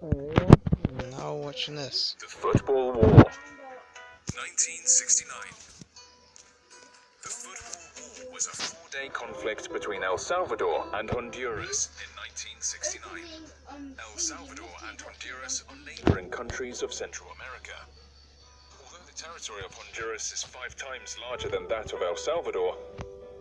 Now watching this. The Football War. 1969. The Football War was a four-day conflict between El Salvador and Honduras in 1969. El Salvador and Honduras are neighboring countries of Central America. Although the territory of Honduras is 5 times larger than that of El Salvador,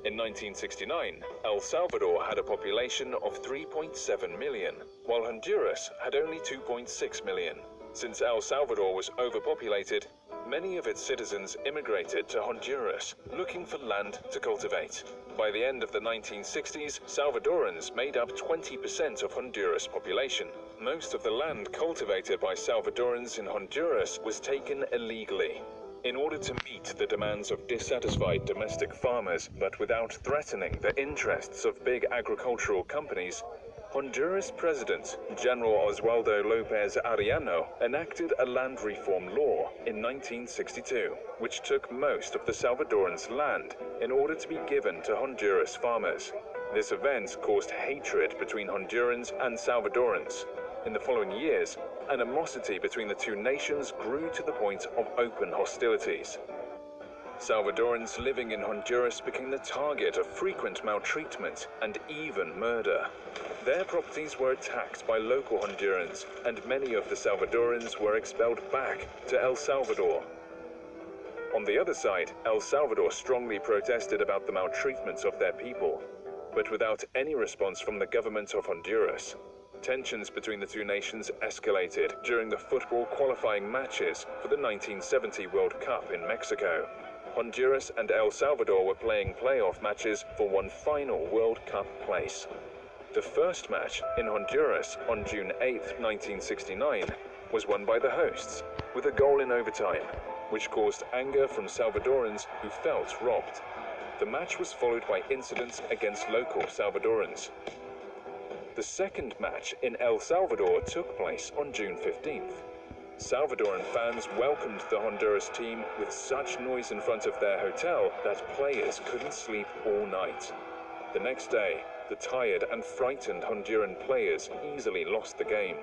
in 1969, El Salvador had a population of 3.7 million, while Honduras had only 2.6 million. Since El Salvador was overpopulated, many of its citizens immigrated to Honduras, looking for land to cultivate. By the end of the 1960s, Salvadorans made up 20% of Honduras' population. Most of the land cultivated by Salvadorans in Honduras was taken illegally. In order to meet the demands of dissatisfied domestic farmers, but without threatening the interests of big agricultural companies, Honduras President General Oswaldo López Arellano enacted a land reform law in 1962, which took most of the Salvadorans' land in order to be given to Honduras farmers. This event caused hatred between Hondurans and Salvadorans. In the following years, animosity between the two nations grew to the point of open hostilities. Salvadorans living in Honduras became the target of frequent maltreatment and even murder. Their properties were attacked by local Hondurans, and many of the Salvadorans were expelled back to El Salvador. On the other side, El Salvador strongly protested about the maltreatment of their people, but without any response from the government of Honduras. Tensions between the two nations escalated during the football qualifying matches for the 1970 World Cup in Mexico. Honduras and El Salvador were playing playoff matches for one final World Cup place. The first match in Honduras on June 8, 1969, was won by the hosts, with a goal in overtime, which caused anger from Salvadorans who felt robbed. The match was followed by incidents against local Salvadorans. The second match in El Salvador took place on June 15th. Salvadoran fans welcomed the Honduras team with such noise in front of their hotel that players couldn't sleep all night. The next day, the tired and frightened Honduran players easily lost the game.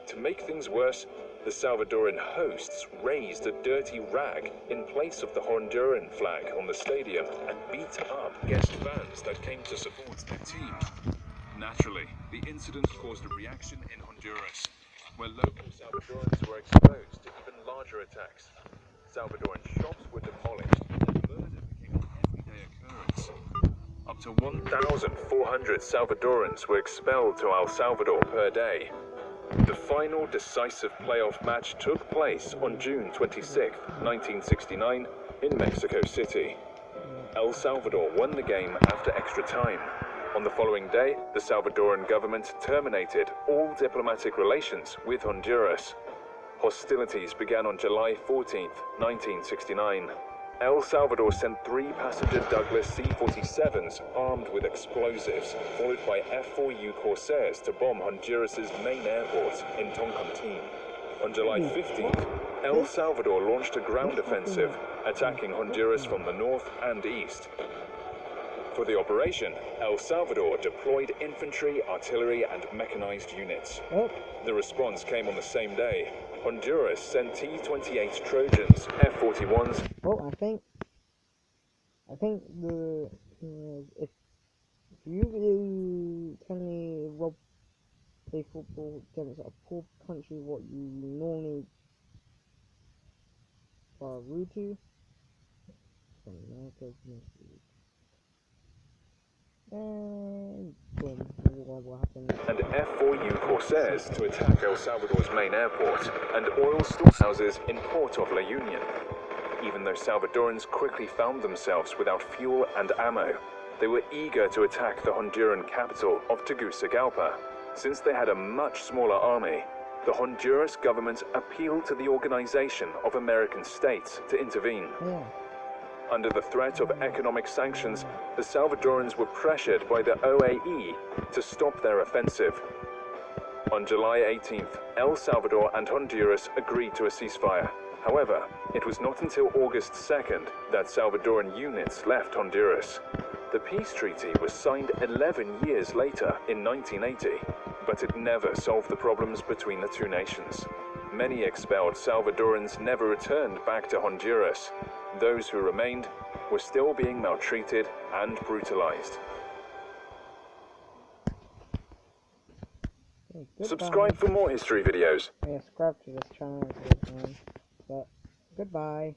To make things worse, the Salvadoran hosts raised a dirty rag in place of the Honduran flag on the stadium and beat up guest fans that came to support their team. Naturally, the incident caused a reaction in Honduras, where local Salvadorans were exposed to even larger attacks. Salvadoran shops were demolished and murder became an everyday occurrence. Up to 1,400 Salvadorans were expelled to El Salvador per day. The final decisive playoff match took place on June 26, 1969, in Mexico City. El Salvador won the game after extra time. On the following day, the Salvadoran government terminated all diplomatic relations with Honduras. Hostilities began on July 14, 1969. El Salvador sent 3 passenger Douglas C-47s armed with explosives, followed by F-4U Corsairs to bomb Honduras's main airport in Toncontín. On July 15th, El Salvador launched a ground offensive, attacking Honduras from the north and east. For the operation, El Salvador deployed infantry, artillery, and mechanized units. The response came on the same day. Honduras sent T-28 Trojans, F-41s. Well, I think if you tell me Rob play football against a poor country, what you normally root to? From America, and boom, what happened? And F-4U Corsairs to attack El Salvador's main airport and oil storehouses in Port of La Union. Even though Salvadorans quickly found themselves without fuel and ammo, they were eager to attack the Honduran capital of Tegucigalpa. Since they had a much smaller army, the Honduras government appealed to the Organization of American States to intervene. Under the threat of economic sanctions, the Salvadorans were pressured by the OAE to stop their offensive. On July 18th, El Salvador and Honduras agreed to a ceasefire. However, it was not until August 2nd that Salvadoran units left Honduras. The peace treaty was signed 11 years later in 1980. but it never solved the problems between the two nations. Many expelled Salvadorans never returned back to Honduras. Those who remained were still being maltreated and brutalized. Okay, Subscribe for more history videos. Yeah, subscribe to this channel, man. But goodbye.